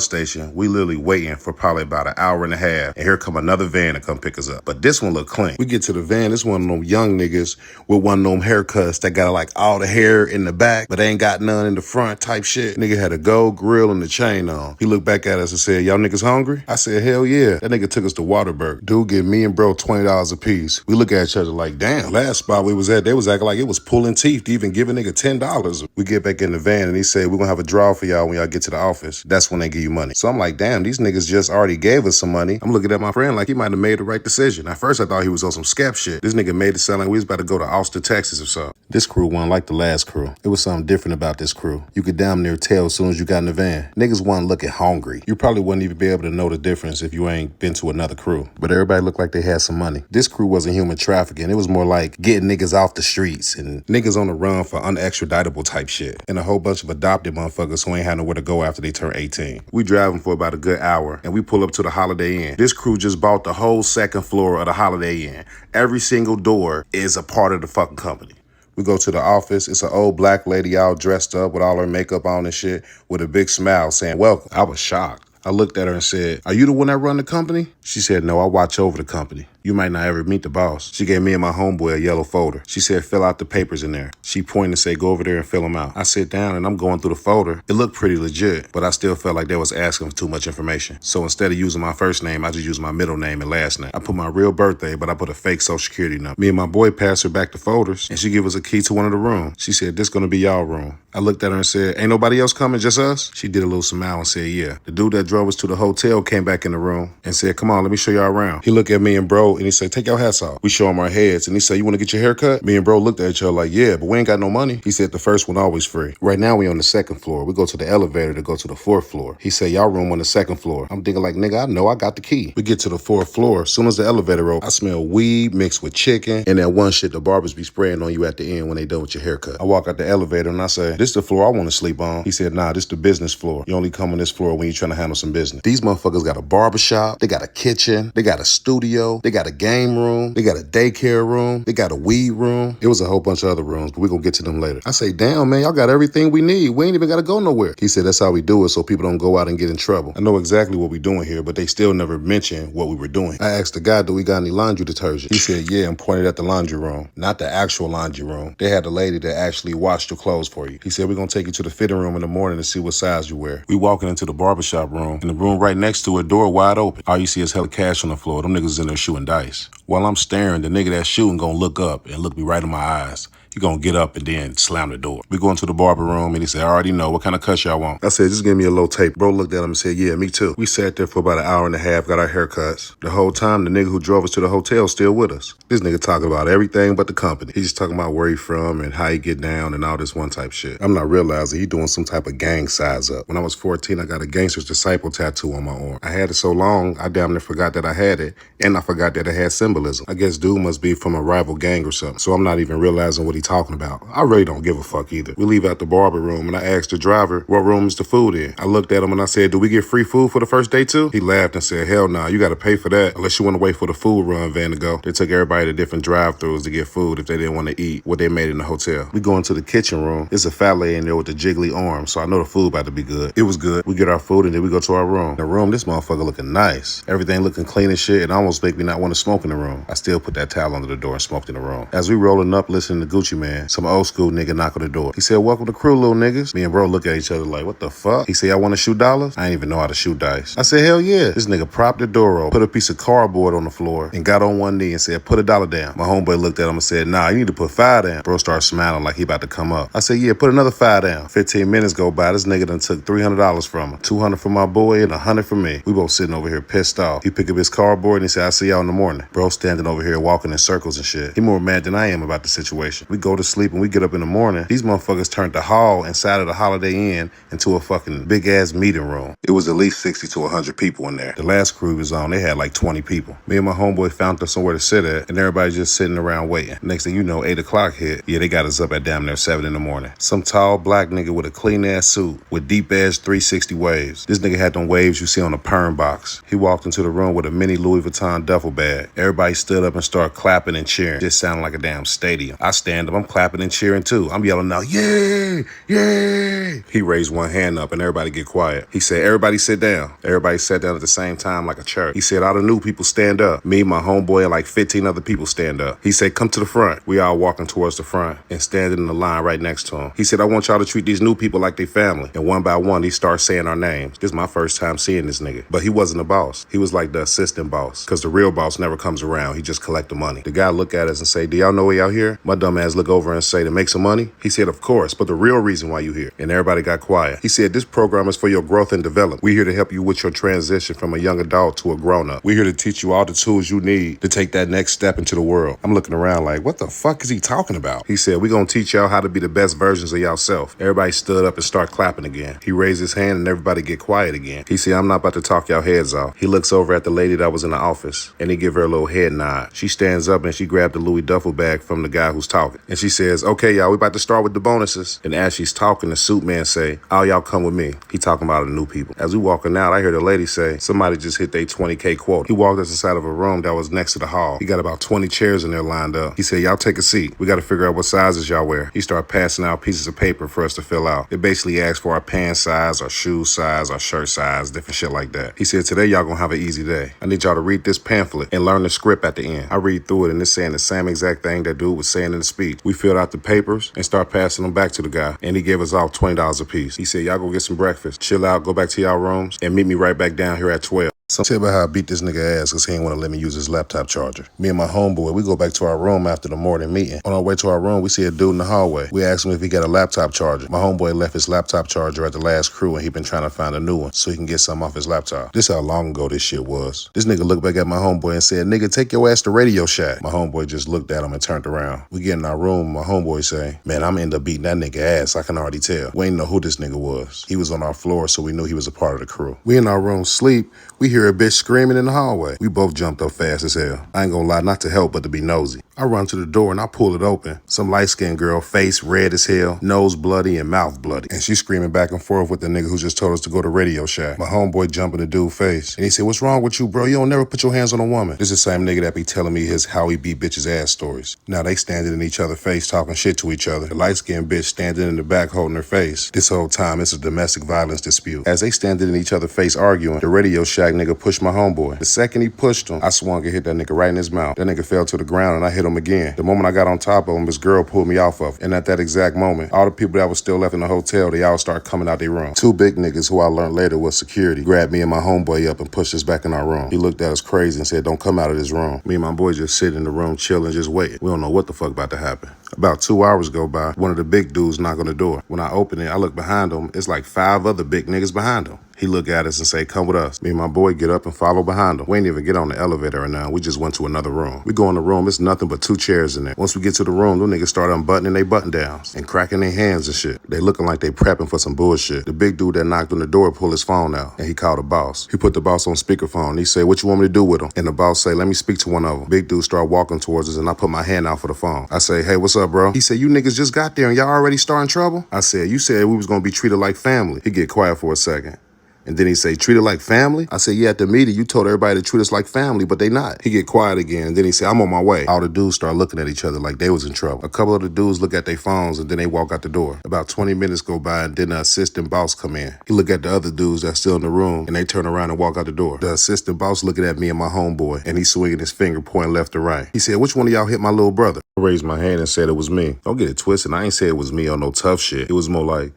station, we literally waiting for probably about an hour and a half, and here come another van to come pick us up. But this one look clean. We get to the van, this one of them young niggas with one of them haircuts that got like all the hair in the back, but they ain't got none in the front type shit. Nigga had a gold grill and the chain on. He looked back at us and said, "Y'all niggas hungry?" I said, "Hell yeah." That nigga took us to Waterburg. Dude give me and bro $20 a piece. We look at each other like, damn. Last spot we was at, they was acting like it was pulling teeth to even give a nigga $10. We get back in the van and he said, "We're gonna have a draw for y'all when y'all get to the office. That's when they give you money." So I'm like, damn, these niggas just already gave us some money. I'm looking at my friend like he might have made the right decision. At first I thought he was on some scap shit. This nigga made it sound like we was about to go to Austin, Texas or something. This crew wasn't like the last crew. It was something different about this crew. You could damn near tell as soon as you got in the van. Niggas wasn't looking hungry. You probably wouldn't even be able to know the difference if you ain't been to another crew. But everybody looked like they had some money. This crew wasn't human trafficking. It was more like getting niggas off the streets and niggas on the run for unextraditable type shit. And a whole bunch of adopted motherfuckers who ain't had nowhere to go after they turn 18. We driving for about a good hour and we pull up to the Holiday Inn. This crew just bought the whole second floor of the Holiday Inn. Every single door is a part of the fucking company. We go to the office. It's an old black lady all dressed up with all her makeup on and shit with a big smile saying, "Welcome." I was shocked. I looked at her and said, "Are you the one that run the company?" She said, "No, I watch over the company. You might not ever meet the boss." She gave me and my homeboy a yellow folder. She said, "Fill out the papers in there." She pointed and said, "Go over there and fill them out." I sit down and I'm going through the folder. It looked pretty legit, but I still felt like they was asking for too much information. So instead of using my first name, I just used my middle name and last name. I put my real birthday, but I put a fake social security number. Me and my boy passed her back the folders and she gave us a key to one of the rooms. She said, "This gonna be y'all room." I looked at her and said, "Ain't nobody else coming, just us?" She did a little smile and said, "Yeah." The dude that drove us to the hotel came back in the room and said, "Come on, let me show y'all around." He looked at me and bro and he said, "Take your hats off." We show him our heads and he said, "You want to get your hair cut?" Me and bro looked at each other like, "Yeah, but we ain't got no money." He said, "The first one always free." Right now we on the second floor. We go to the elevator to go to the fourth floor. He said, "Y'all room on the second floor." I'm thinking like, nigga, I know I got the key. We get to the fourth floor. As soon as the elevator opens, I smell weed mixed with chicken and that one shit the barbers be spraying on you at the end when they done with your haircut. I walk out the elevator and I say, "This the floor I want to sleep on." He said, "Nah, this the business floor. You only come on this floor when you're trying to handle some business." These motherfuckers got a barbershop, they got a kitchen, they got a studio, they got a game room, they got a daycare room, they got a weed room. It was a whole bunch of other rooms, but we're gonna get to them later. I say, "Damn, man, y'all got everything we need. We ain't even gotta go nowhere." He said, "That's how we do it so people don't go out and get in trouble." I know exactly what we doing here, but they still never mention what we were doing. I asked the guy, "Do we got any laundry detergent?" He said, "Yeah," and pointed at the laundry room. Not the actual laundry room. They had the lady that actually washed your clothes for you. He said, "We're gonna take you to the fitting room in the morning to see what size you wear." We walking into the barbershop room, and the room right next to it, door wide open. All you see is hella cash on the floor. Them niggas in there shooting dice. While I'm staring, the nigga that's shooting gonna look up and look me right in my eyes. He gonna get up and then slam the door. We go into the barber room and he said, "I already know. What kind of cut y'all want?" I said, "Just give me a low tape." Bro looked at him and said, "Yeah, me too." We sat there for about an hour and a half, got our haircuts. The whole time, the nigga who drove us to the hotel still with us. This nigga talking about everything but the company. He's just talking about where he from and how he get down and all this one type shit. I'm not realizing he doing some type of gang size up. When I was 14, I got a gangster's disciple tattoo on my arm. I had it so long, I damn near forgot that I had it, and I forgot that it had symbolism. I guess dude must be from a rival gang or something, so I'm not even realizing what he talking about. I really don't give a fuck either. We leave out the barber room and I asked the driver, "What room is the food in?" I looked at him and I said, "Do we get free food for the first day too?" He laughed and said, "Hell nah, you gotta pay for that unless you want to wait for the food run van to go." They took everybody to different drive-thrus to get food if they didn't want to eat what they made in the hotel. We go into the kitchen room. It's a fat lady in there with the jiggly arms, so I know the food about to be good. It was good. We get our food and then we go to our room. The room, this motherfucker looking nice. Everything looking clean as shit. It almost make me not want to smoke in the room. I still put that towel under the door and smoked in the room. As we rolling up listening to Gucci Man, some old school nigga knock on the door. He said, "Welcome to crew, little niggas." Me and bro look at each other like, what the fuck? He said, "I want to shoot dollars?" I ain't even know how to shoot dice. I said, "Hell yeah." This nigga propped the door open, put a piece of cardboard on the floor, and got on one knee and said, "Put $1 down." My homeboy looked at him and said, "Nah, you need to put 5 down." Bro started smiling like he about to come up. I said, "Yeah, put another 5 down." 15 minutes go by, this nigga done took $300 from him. 200 for my boy and 100 for me. We both sitting over here pissed off. He picked up his cardboard and he said, "I'll see y'all in the morning." Bro standing over here walking in circles and shit. He more mad than I am about the situation. We go to sleep and we get up in the morning. These motherfuckers turned the hall inside of the Holiday Inn into a fucking big ass meeting room. It was at least 60 to 100 people in there. The last crew was on, they had like 20 people. Me and my homeboy found us somewhere to sit at, and everybody just sitting around waiting. Next thing you know, 8 o'clock hit. Yeah, they got us up at damn near 7 in the morning. Some tall black nigga with a clean ass suit with deep ass 360 waves. This nigga had them waves you see on a perm box. He walked into the room with a mini Louis Vuitton duffel bag. Everybody stood up and started clapping and cheering. Just sounded like a damn stadium. I stand stand up, I'm clapping and cheering too. I'm yelling out, yeah, yeah. He raised one hand up and everybody get quiet. He said, everybody sit down. Everybody sat down at the same time like a church. He said, all the new people stand up. Me, my homeboy, and like 15 other people stand up. He said, come to the front. We all walking towards the front and standing in the line right next to him. He said, I want y'all to treat these new people like they family. And one by one, he starts saying our names. This is my first time seeing this nigga. But he wasn't a boss. He was like the assistant boss. Because the real boss never comes around. He just collect the money. The guy look at us and say, do y'all know why y'all here? My dumb ass look over and say, to make some money? He said, of course, but the real reason why you here. And everybody got quiet. He said, this program is for your growth and development. We're here to help you with your transition from a young adult to a grown up. We're here to teach you all the tools you need to take that next step into the world. I'm looking around like, what the fuck is he talking about? He said, we're going to teach y'all how to be the best versions of yourself. Everybody stood up and start clapping again. He raised his hand and everybody get quiet again. He said, I'm not about to talk y'all heads off. He looks over at the lady that was in the office and he give her a little head nod. She stands up and she grabbed the Louis duffel bag from the guy who's talking. And she says, okay, y'all, we about to start with the bonuses. And as she's talking, the suit man say, all y'all come with me. He talking about the new people. As we walking out, I hear the lady say, somebody just hit their 20K quota. He walked us inside of a room that was next to the hall. He got about 20 chairs in there lined up. He said, y'all take a seat. We got to figure out what sizes y'all wear. He started passing out pieces of paper for us to fill out. It basically asked for our pants size, our shoe size, our shirt size, different shit like that. He said, today y'all gonna have an easy day. I need y'all to read this pamphlet and learn the script at the end. I read through it and it's saying the same exact thing that dude was saying in the speech. We filled out the papers and start passing them back to the guy. And he gave us all $20 a piece. He said, y'all go get some breakfast, chill out, go back to y'all rooms, and meet me right back down here at 12. So tell about how I beat this nigga ass because he ain't want to let me use his laptop charger. Me and my homeboy, we go back to our room after the morning meeting. On our way to our room, we see a dude in the hallway. We asked him if he got a laptop charger. My homeboy left his laptop charger at the last crew and he been trying to find a new one so he can get something off his laptop. This how long ago this shit was. This nigga looked back at my homeboy and said, nigga, take your ass to Radio Shack. My homeboy just looked at him and turned around. We get in our room and my homeboy say, man, I'm end up beating that nigga ass. I can already tell. We ain't know who this nigga was. He was on our floor so we knew he was a part of the crew. We in our room sleep. We hear a bitch screaming in the hallway. We both jumped up fast as hell. I ain't gonna lie, not to help, but to be nosy. I run to the door and I pull it open. Some light-skinned girl, face red as hell, nose bloody and mouth bloody. And she's screaming back and forth with the nigga who just told us to go to Radio Shack. My homeboy jump in the dude's face. And he said, what's wrong with you, bro? You don't never put your hands on a woman. This is the same nigga that be telling me his how he beat bitches ass stories. Now they standing in each other's face talking shit to each other. The light-skinned bitch standing in the back holding her face. This whole time it's a domestic violence dispute. As they standing in each other's face arguing, the Radio Shack nigga pushed my homeboy. The second he pushed him, I swung and hit that nigga right in his mouth. That nigga fell to the ground and I hit him again. The moment I got on top of him, this girl pulled me off of him. And at that exact moment, all the people that was still left in the hotel, they all start coming out their room. Two big niggas who I learned later was security grabbed me and my homeboy up and pushed us back in our room. He looked at us crazy and said, don't come out of this room. Me and my boy just sit in the room chilling, just waiting. We don't know what the fuck about to happen. About 2 hours go by, one of the big dudes knock on the door. When I open it, I look behind him. It's like 5 other big niggas behind him. He look at us and say, come with us. Me and my boy get up and follow behind him. We ain't even get on the elevator or nothing. We just went to another room. We go in the room, it's nothing but 2 chairs in there. Once we get to the room, them niggas start unbuttoning their button downs and cracking their hands and shit. They looking like they prepping for some bullshit. The big dude that knocked on the door pulled his phone out and he called the boss. He put the boss on speakerphone. He said, what you want me to do with him? And the boss say, let me speak to one of them. Big dude start walking towards us and I put my hand out for the phone. I say, hey, what's up, bro? He said, you niggas just got there and y'all already starting trouble? I said, you said we was gonna be treated like family. He get quiet for a second. And then he say, treat it like family? I said, yeah, at the meeting, you told everybody to treat us like family, but they not. He get quiet again. And then he say, I'm on my way. All the dudes start looking at each other like they was in trouble. A couple of the dudes look at their phones and then they walk out the door. About 20 minutes go by and then the assistant boss come in. He look at the other dudes that's still in the room and they turn around and walk out the door. The assistant boss looking at me and my homeboy and he swinging his finger pointing left to right. He said, which one of y'all hit my little brother? I raised my hand and said it was me. Don't get it twisted. I ain't say it was me on no tough shit. It was more like,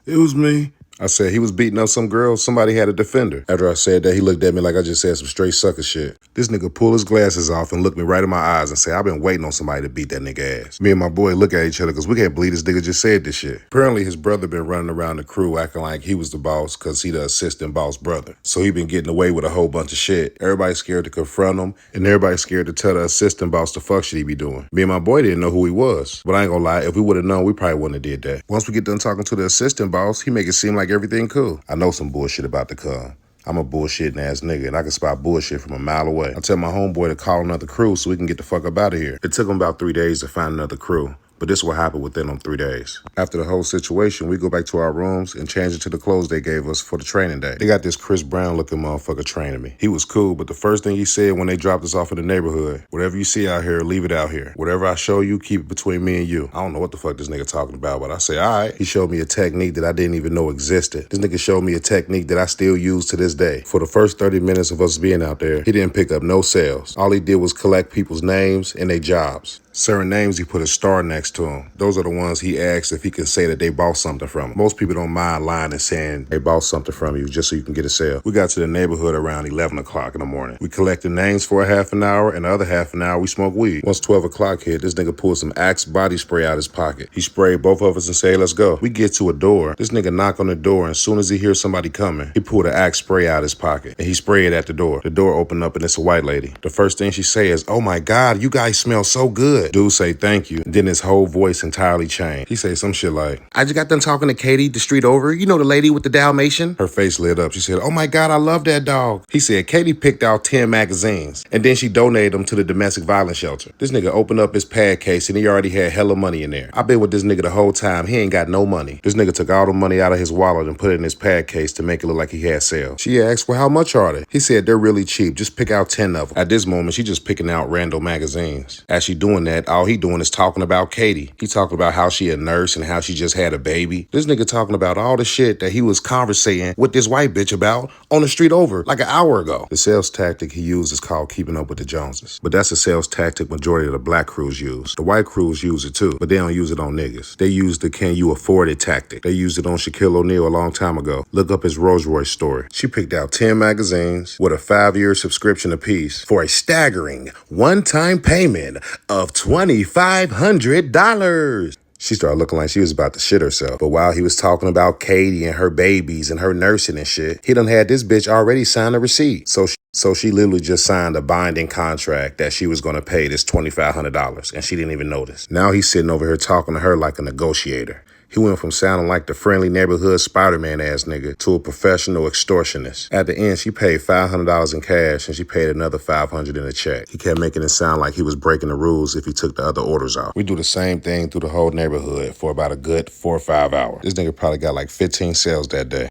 it was me. I said he was beating up some girl. Somebody had a defender. After I said that, he looked at me like I just said some straight sucker shit. This nigga pulled his glasses off and looked me right in my eyes and said, I've been waiting on somebody to beat that nigga ass. Me and my boy look at each other because we can't believe this nigga just said this shit. Apparently his brother been running around the crew acting like he was the boss because he the assistant boss brother. So he been getting away with a whole bunch of shit. Everybody's scared to confront him and everybody's scared to tell the assistant boss the fuck shit he be doing. Me and my boy didn't know who he was. But I ain't gonna lie, if we would have known, we probably wouldn't have did that. Once we get done talking to the assistant boss, he make it seem like everything cool. I know some bullshit about to come. I'm a bullshitting ass nigga and I can spot bullshit from a mile away. I tell my homeboy to call another crew so we can get the fuck up out of here. It took him about 3 days to find another crew. But this is what happened within them 3 days. After the whole situation, we go back to our rooms and change into the clothes they gave us for the training day. They got this Chris Brown looking motherfucker training me. He was cool, but the first thing he said when they dropped us off in the neighborhood, whatever you see out here, leave it out here. Whatever I show you, keep it between me and you. I don't know what the fuck this nigga talking about, but I say, all right. He showed me a technique that I didn't even know existed. This nigga showed me a technique that I still use to this day. For the first 30 minutes of us being out there, he didn't pick up no sales. All he did was collect people's names and their jobs. Certain names, he put a star next to them. Those are the ones he asked if he can say that they bought something from him. Most people don't mind lying and saying they bought something from you just so you can get a sale. We got to the neighborhood around 11 o'clock in the morning. We collected names for a half an hour, and the other half an hour we smoked weed. Once 12 o'clock hit, this nigga pulled some Axe body spray out his pocket. He sprayed both of us and said, let's go. We get to a door. This nigga knock on the door, and as soon as he hears somebody coming, he pulled an Axe spray out his pocket, and he sprayed it at the door. The door opened up, and it's a white lady. The first thing she say is, oh my God, you guys smell so good. Dude say, thank you. Then his whole voice entirely changed. He say some shit like, I just got done talking to Katie, the street over. You know the lady with the Dalmatian? Her face lit up. She said, oh my God, I love that dog. He said, Katie picked out 10 magazines, and then she donated them to the domestic violence shelter. This nigga opened up his pad case, and he already had hella money in there. I've been with this nigga the whole time. He ain't got no money. This nigga took all the money out of his wallet and put it in his pad case to make it look like he had sales. She asked, well, how much are they? He said, they're really cheap. Just pick out 10 of them. At this moment, she just picking out random magazines. As she doing that, all he doing is talking about Katie. He talking about how she a nurse and how she just had a baby. This nigga talking about all the shit that he was conversating with this white bitch about on the street over like an hour ago. The sales tactic he used is called keeping up with the Joneses. But that's a sales tactic majority of the black crews use. The white crews use it too, but they don't use it on niggas. They use the can you afford it tactic. They used it on Shaquille O'Neal a long time ago. Look up his Rolls Royce story. She picked out 10 magazines with a 5-year subscription apiece for a staggering one-time payment of $2,500. She started looking like she was about to shit herself. But while he was talking about Katie and her babies and her nursing and shit, he done had this bitch already sign a receipt. So she literally just signed a binding contract that she was going to pay this $2,500, and she didn't even notice. Now he's sitting over here talking to her like a negotiator. He went from sounding like the friendly neighborhood Spider-Man ass nigga to a professional extortionist. At the end, she paid $500 in cash and she paid another $500 in a check. He kept making it sound like he was breaking the rules if he took the other orders off. We do the same thing through the whole neighborhood for about a good 4 or 5 hours. This nigga probably got like 15 sales that day.